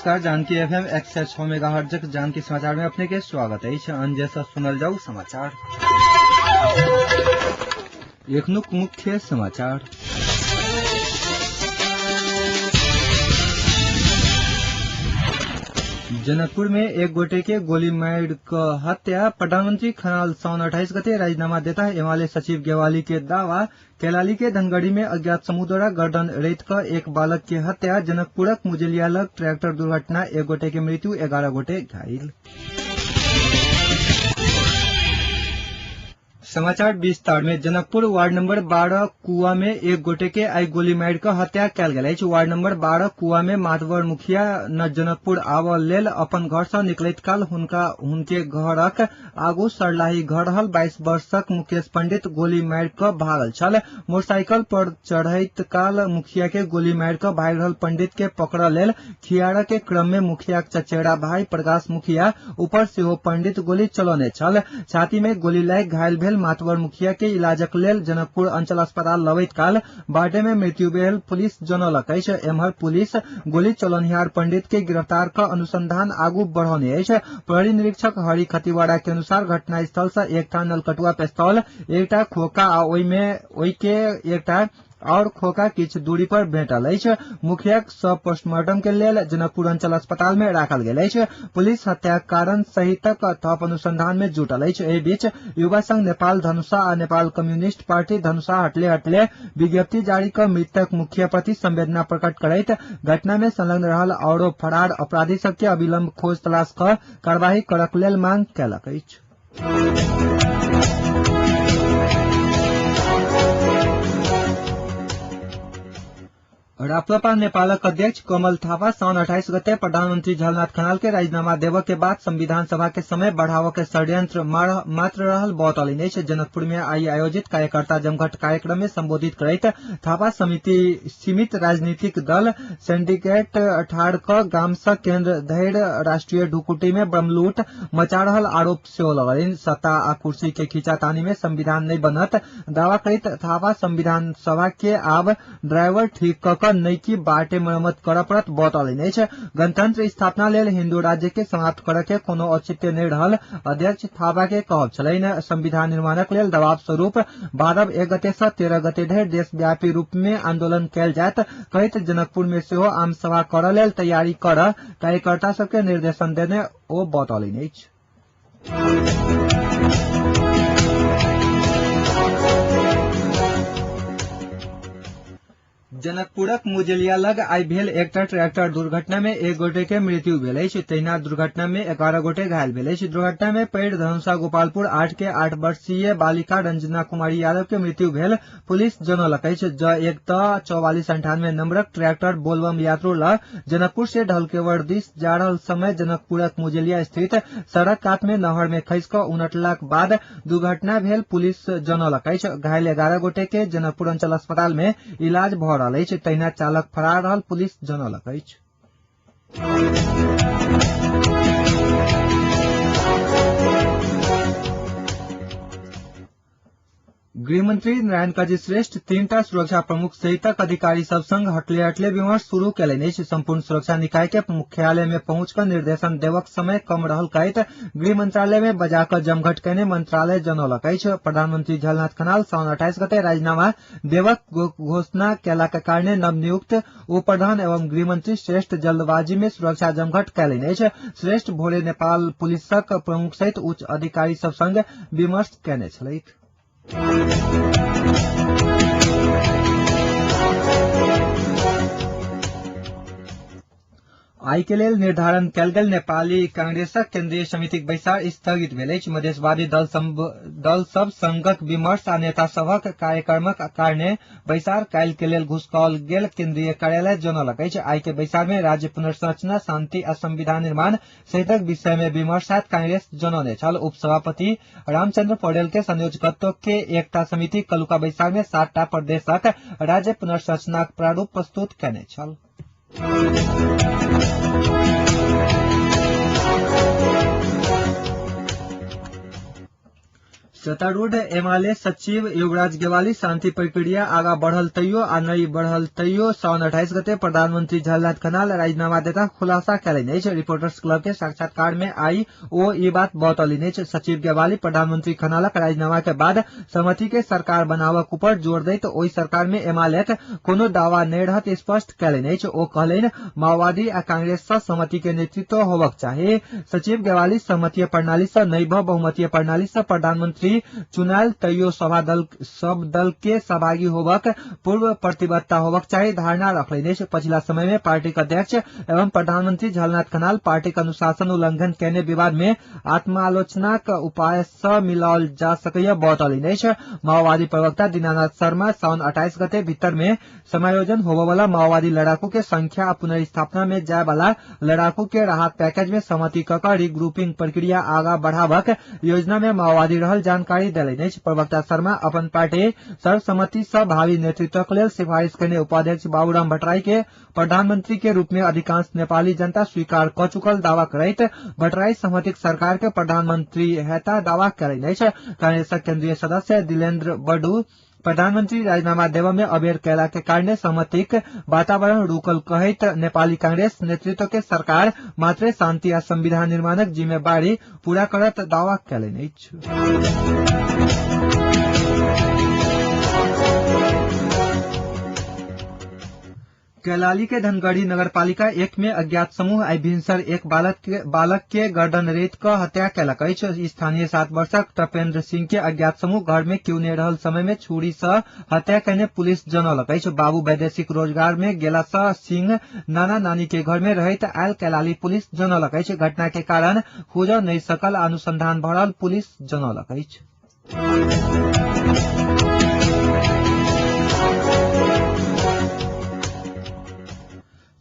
नमस्कार। Janaki FM 106 megahertz Janaki समाचार में अपने के स्वागत है। अंजे से सुनल जाऊ समाचार। एकनुक मुख्य समाचार। जनकपुर में एक गोटे के गोली मार हत्या। प्रधानमंत्री खनाल साउन 28 गते राजीनामा देता है एमाले सचिव गेवाली के दावा। कैलाली के धनगढ़ी में अज्ञात समूह द्वारा गर्दन रेत कर एक बालक की हत्या। जनकपुरक मुजलिया लग ट्रैक्टर दुर्घटना, एक गोटे की मृत्यु, 11 गोटे घायल। समाचार विस्तार में। जनकपुर वार्ड नंबर 12 कुआ में एक गोटे के आई गोली मार कर हत्या कयल गेल अछि। वार्ड नंबर 12 कुआ में मातवर मुखिया न जनकपुर आबऽ लेल अपन घर से निकलैत काल हुनके घरक आगू सरलाही घर रहल 22 वर्षक मुकेश पंडित गोली मार कर भागल छल। मोटरसाइकिल पर चढ़ैत काल मुखिया के गोली मार कर भाग रहल पंडित के पकड़ लेल खियारा के क्रम में मुखिया चचेरा भाई प्रकाश मुखिया ऊपर सेहो पंडित गोली चलौने छल। छाती में गोली लागि घायल भेल मातवर मुखिया के इलाजक लेल जनकपुर अंचल अस्पताल लबैत काल बाटे में मृत्यु भेल पुलिस जनौलक अछि। एम्हर पुलिस गोली चलौनिहार पंडित के गिरफ्तार कर अनुसंधान आगू बढ़ौने अछि। प्रहरी निरीक्षक हरि खतिवाड़ा के अनुसार घटना स्थल से एकटा नलकटुआ पिस्तौल, एकटा खोखा आ ओइके एकटा और खोखा किछ दूरी पर भेटल अछि। मुखिया सब पोस्टमार्टम के लेल जनकपुर अंचल अस्पताल में राखल गेल अछि। पुलिस हत्याक कारण सहितक थप अनुसंधान में जुटल अछि। एहि बीच युवा संघ नेपाल धनुषा आ नेपाल कम्युनिस्ट पार्टी धनुषा हटले विज्ञप्ति जारी कर मृतक मुखिया प्रति संवेदना प्रकट करैत घटना में संलग्न रहल और फरार अपराधी सबके अविलंब खोज तलाश कर कार्यवाही करक लेल मांग कयलक अछि। राप्रपा नेपालक अध्यक्ष कमल थापा साउन 28 गते प्रधानमंत्री झलनाथ खनाल के राजीनामा देव के बाद संविधान सभा के समय बढ़ाव के षड्यंत्र मात्र रहल बतौलनि अछि। जनकपुर में आई आयोजित कार्यकर्ता जमघट कार्यक्रम में संबोधित करैत थापा सीमित राजनीतिक दल सिंडिकेट ठाड़ क गाम से केंद्र धरि राष्ट्रीय ढुकुटी में ब्रह्मलूट मचा रहल आरोप सेहो लगलनि। सत्ता आ कुर्सी के खींचातानी में संविधान नहीं बनत दावा करैत थापा संविधान सभा के आब ड्राइवर ठीक क नैकी बाटे मरम्मत कर पड़त बतौलनि अछि। गणतंत्र स्थापना लेल हिंदू राज्य के समाप्त करे के कोनो औचित्य नहीं रहल अध्यक्ष थापा के कहब छलनि। संविधान निर्माणक लेल दबाव स्वरूप 12 गते से 13 गते धरि देशव्यापी रूप में आंदोलन कयल जायत कहैत जनकपुर में सेहो आम सभा करऽ लेल तैयारी कर कार्यकर्ता सबके निर्देशन देने ओ बतौलनि अछि। जनकपुरक मुजलिया लग आई भेल एकटा ट्रैक्टर दुर्घटना में एक गोटे के मृत्यु भेल अछि। तहिना दुर्घटना में 11 गोटे घायल भेल अछि। दुर्घटना में पैड़ धनुषा गोपालपुर 8 के 8 वर्षीय बालिका रंजना कुमारी यादव के मृत्यु भेल पुलिस जनौलक अछि। एक 4498 नंबरक ट्रैक्टर बोलबम यात्रु ल जनकपुर से ढलकेवर दिस जा रहल समय जनकपुरक मुजलिया स्थित सड़क कात में नहर में खसि क उनटलाक बाद दुर्घटना भेल पुलिस जनौलक अछि। घायल 11 गोटे के जनकपुर अंचल अस्पताल में इलाज भ रहल अछि। तहिना चालक फरार रहल पुलिस जनौलक अछि। गृहमंत्री नारायण काजी श्रेष्ठ 3टा सुरक्षा प्रमुख सहितक अधिकारी सब संग हटले विमर्श शुरू कयलनि अछि। संपूर्ण सुरक्षा निकाय के मुख्यालय में पहुंचकर निर्देशन देवक समय कम रहल कहैत गृह मंत्रालय में बजाकर जमघट कयने मंत्रालय जनौलक अछि। प्रधानमंत्री झलनाथ खनाल साउन 28 गते राजीनामा देवक घोषणा कयलाक कारणे नवनियुक्त उप प्रधान एवं गृहमंत्री श्रेष्ठ जल्दबाजी में सुरक्षा जमघट कयलनि अछि। श्रेष्ठ भोरे नेपाल पुलिसक प्रमुख सहित उच्च अधिकारी सब संग विमर्श कयने छलथि। आई के लेल निर्धारण कयल गेल नेपाली कांग्रेसक केंद्रीय समितिक बैसार स्थगित भेल अछि। मधेशवादी दल सब संगक विमर्श आ नेता सभक कार्यक्रमक कारणे बैसार काल्हि के लेल घुसकाओल गेल केंद्रीय कार्यालय जनौलक अछि। आई के बैसार में राज्य पुनर्संरचना, शांति आ संविधान निर्माण सहितक विषय में विमर्श हैत कांग्रेस जनौने छल। उपसभापति रामचंद्र पौडेल के संयोजकत्व के एकटा समिति कल्हुका बैसार में 7टा प्रदेशक राज्य पुनर्संरचनाक प्रारूप प्रस्तुत कयने छल। सत्तारूढ़ एमाले सचिव युवराज गेवाली शान्ति प्रक्रिया आगा बढ़ल तैयो आ नई बढ़ल तैयो साउन 28 गते प्रधानमंत्री झलनाथ खनाल राजीनामा देता खुलासा कैलनि अछि। रिपोर्टर्स क्लब के साक्षात्कार में आई ओ ई बात बतौलनि अछि। सचिव गेवाली प्रधानमंत्री खनालक राजीनामा के बाद समिति के सरकार बनावक ऊपर जोर दैत ओई सरकार में एमालेक कोनो दावा नहि रहत स्पष्ट कैलनि अछि। ओ कहलनि माओवादी आ कांग्रेस सँ समिति के नेतृत्व होबक चाही। सचिव गेवाली सहमतीय प्रणाली सँ नहि भ बहुमतीय प्रणाली सँ प्रधानमंत्री चुनायल तैयो सब दल के सहभागी होबक पूर्व प्रतिबद्धता होबक चाही धारणा रखलनि अछि। पछिला समय में पार्टी के अध्यक्ष एवं प्रधानमंत्री झलनाथ खनाल पार्टी के अनुशासन उल्लंघन केने विवाद में आत्मालोचनाक उपाय सँ मिलाओल जा सकैया बतौलनि अछि। माओवादी प्रवक्ता दीनानाथ शर्मा साउन 28 गते भीतर में समायोजन होबयवला माओवादी लड़ाकू के संख्या आ पुनर्स्थापना में जाय वाला लड़ाकू के राहत पैकेज में सहमति क रिग्रुपिंग प्रक्रिया आगा बढ़ावक योजना में माओवादी रहल जानकारी देलनि अछि। प्रवक्ता शर्मा अपन पार्टी सर्वसम्मति सँ भावी नेतृत्वक लेल सिफारिश केने उपाध्यक्ष बाबूराम भट्टराई के प्रधानमंत्री के रूप में अधिकांश नेपाली जनता स्वीकार क चुकल दावा करैत भट्टराई सहमतिक सरकार के प्रधानमंत्री हेता दावा कयलनि अछि। कांग्रेसक केंद्रीय सदस्य दिलेन्द्र बडू प्रधानमंत्री राजीनामा देव में अबेर कैला के कारणे सहमतिक वातावरण रुकल कहैत नेपाली कांग्रेस नेतृत्व के सरकार मात्रे शांति आ संविधान निर्माणक जिम्मेवारी पूरा करत दावा कयलनि अछि। कैलाली के धनगढ़ी नगरपालिका 1 में अज्ञात समूह आई भिनसर एक बालक के गर्दन रेत क हत्या कैलक अछि। स्थानीय 7 वर्षक तपेन्द्र सिंह के अज्ञात समूह घर में क्यूने रहल समय में छुरी सँ हत्या कैने पुलिस जनौलक अछि। बाबू वैदेशिक रोजगार में गेला सँ सिंह नाना नानी के घर में रहैत आयल कैलाली पुलिस जनौलक अछि। घटना के कारण खोज नहि सकल अनुसंधान भ रहल पुलिस जनौलक अछि।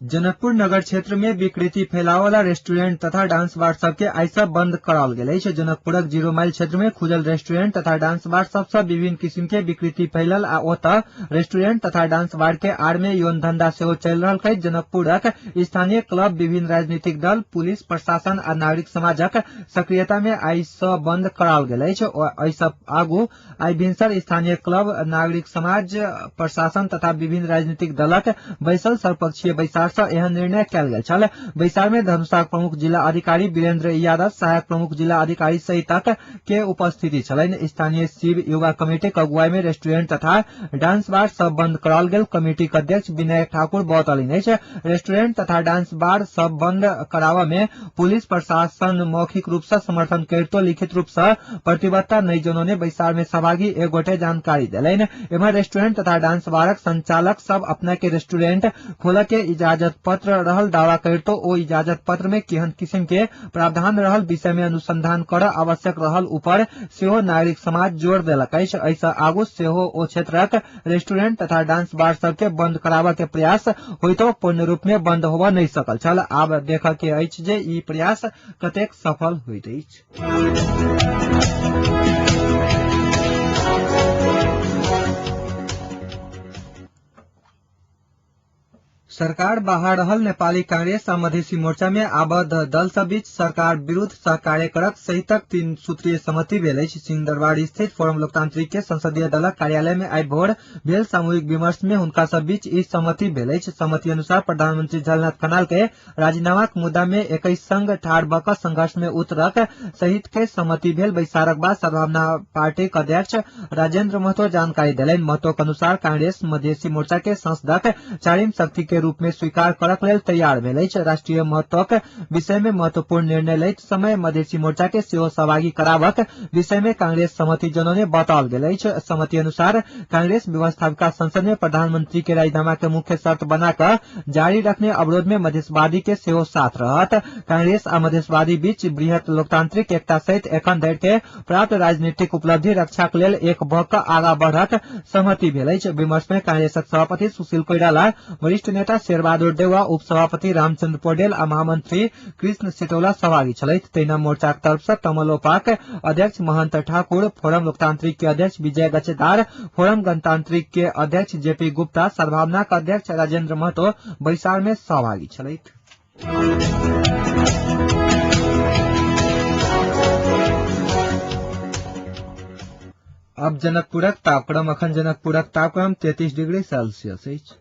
जनकपुर नगर क्षेत्र में विकृति फैलाव वाला रेस्टोरेंट तथा डांस बार सबके आई से बंद कराओल गेल अछि। जनकपुरक 0 माइल क्षेत्र में खुजल रेस्टोरेंट तथा डांस बार सबसे विभिन्न किस्म के विकृति फैलल आ ओतऽ रेस्टोरेंट तथा डांस बार के आड़ में यौन धंधा सेहो चलि रहल अछि। जनकपुरक स्थानीय क्लब विभिन्न राजनीतिक दल पुलिस प्रशासन आ नागरिक समाजक सक्रियता में आई से बंद कराओल गेल अछि। एहि सँ आगू आई भिनसर स्थानीय क्लब नागरिक समाज प्रशासन तथा विभिन्न राजनीतिक दलक बैसल सर्वपक्षीय बैसार से एहन निर्णय कयल गेल छल। बैसार में धनुषाक प्रमुख जिला अधिकारी वीरेंद्र यादव सहायक प्रमुख जिला अधिकारी सहितक के उपस्थिति छलनि। स्थानीय शिव युवा कमेटी के अगुवाई में रेस्टोरेंट तथा डांस बार सब बंद कराओल गेल। कमेटी के अध्यक्ष विनय ठाकुर बतौलनि अछि रेस्टोरेंट तथा डांस बार सब बंद करावा में पुलिस प्रशासन मौखिक रूप से समर्थन करितो लिखित रूप से प्रतिबद्धता नहीं जनौने बैसार में सहभागी एक गोटे जानकारी देलनि। एम्हर रेस्टोरेंट तथा डांस बारक संचालक सब अपना के रेस्टोरेंट खोल के इजाजत पत्र रहल दावा करितो ओ इजाजत पत्र में केहन किस्म के प्रावधान रहल विषय में अनुसंधान कर आवश्यक रहल ऊपर सेहो नागरिक समाज जोर देलक अछि। एहि सँ आगू सेहो ओ क्षेत्रक रेस्टोरेंट तथा डांस बार सबके बंद कराबा के प्रयास होइतो पूर्ण रूप में बंद होबा नहीं सकल छल। आब देखा के अछि जे ई प्रयास कतेक सफल होइत अछि। सरकार बाहर रहल नेपाली कांग्रेस आ मधेसी मोर्चा में आबद्ध दल सब बीच सरकार विरुद्ध सहकार्य करक सहितक 3 सूत्रीय सहमति भेल अछि। सिंहदरबार स्थित फोरम लोकतांत्रिक के संसदीय दलक कार्यालय में आई भोर भेल सामूहिक विमर्श में हुनका सब बीच ई सहमति भेल अछि। सहमति अनुसार प्रधानमंत्री झलनाथ खनाल के राजीनामाक मुद्दा में 21 संग ठाढ़ भ क संघर्ष में उतरक सहित के सहमति भेल। बैसारक बाद सद्भावना पार्टी के अध्यक्ष राजेंद्र महतो जानकारी देलनि। महतो के अनुसार कांग्रेस मधेसी मोर्चा के सांसदक चारिम शक्ति के रूप में स्वीकार करक लेल तैयार भेल अछि। राष्ट्रीय महत्वक विषय में महत्वपूर्ण निर्णय लैत समय मधेसी मोर्चा के सेहो सहभागी करावक विषय में कांग्रेस सहमति जनौने बताओल गेल अछि। सहमति अनुसार कांग्रेस व्यवस्थापिका संसद में प्रधानमंत्री के राजीनामा के मुख्य शर्त बनाकर जारी रखने अवरोध में मधेशवादी के सेहो साथ रहत। कांग्रेस आ मधेशवादी बीच बृहत लोकतांत्रिक एकता सहित एखन धरि के प्राप्त राजनीतिक उपलब्धि रक्षाक लेल एक भऽ कऽ आगा बढ़क सहमति भेल अछि। विमर्श में कांग्रेसक सभापति सुशील कोइराला, वरिष्ठ नेता शेरबहादुर देउवा, उपसभापति रामचंद्र पौडेल आ महामंत्री कृष्ण सिटौला सहभागी छलथि। तहिना मोर्चाक तरफ से तमलोपाक अध्यक्ष महंत ठाकुर, फोरम लोकतांत्रिक के अध्यक्ष विजय गच्छेदार, फोरम गणतांत्रिक के अध्यक्ष जेपी गुप्ता, सद्भावना के अध्यक्ष राजेंद्र महतो बैसार में सहभागी छलथि। अब जनकपुरक तापक्रम अखन जनकपुरक तापक्रम 33 डिग्री सेल्सियस अछि।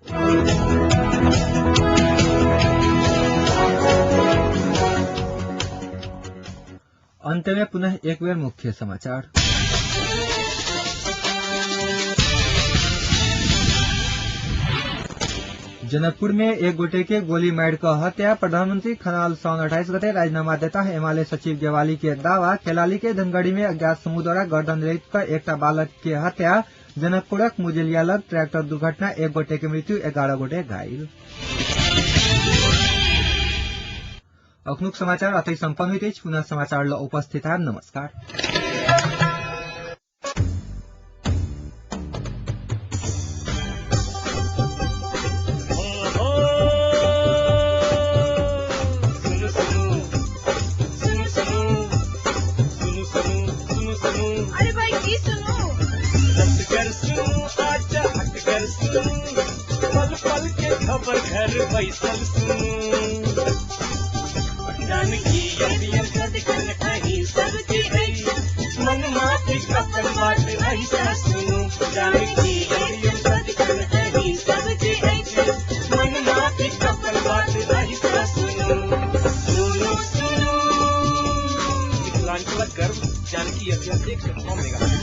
अंत में पुनः एक बेर मुख्य समाचार। जनकपुर में एक गोटे के गोली मार कर हत्या। प्रधानमंत्री खनाल साउन 28 गते राजीनामा देता एमएलए सचिव गेवाली के दावा। कैलाली के धनगढ़ी में अज्ञात समूह द्वारा गर्दन रेत कर एक बालक के हत्या। जनकपुरक मुजेलिया लग ट्रैक्टर दुर्घटना, एक गोटे के मृत्यु, 11 गोटे घायल। अखनुक समाचार अतै सम्पन्न हुई। पुनः समाचार ल उपस्थित है। नमस्कार। खबर घर बैसल सुनू, जानकी अभियन सदकन अही सबके मन माथे कपन बात ऐसा सुनू, जानकी अभियन सदकन अही सबके मन माथे कपन बात ऐसा सुनू। सुनू सुनू, मिथिलांचल गर्व जानकी अभियन 109 मेगा।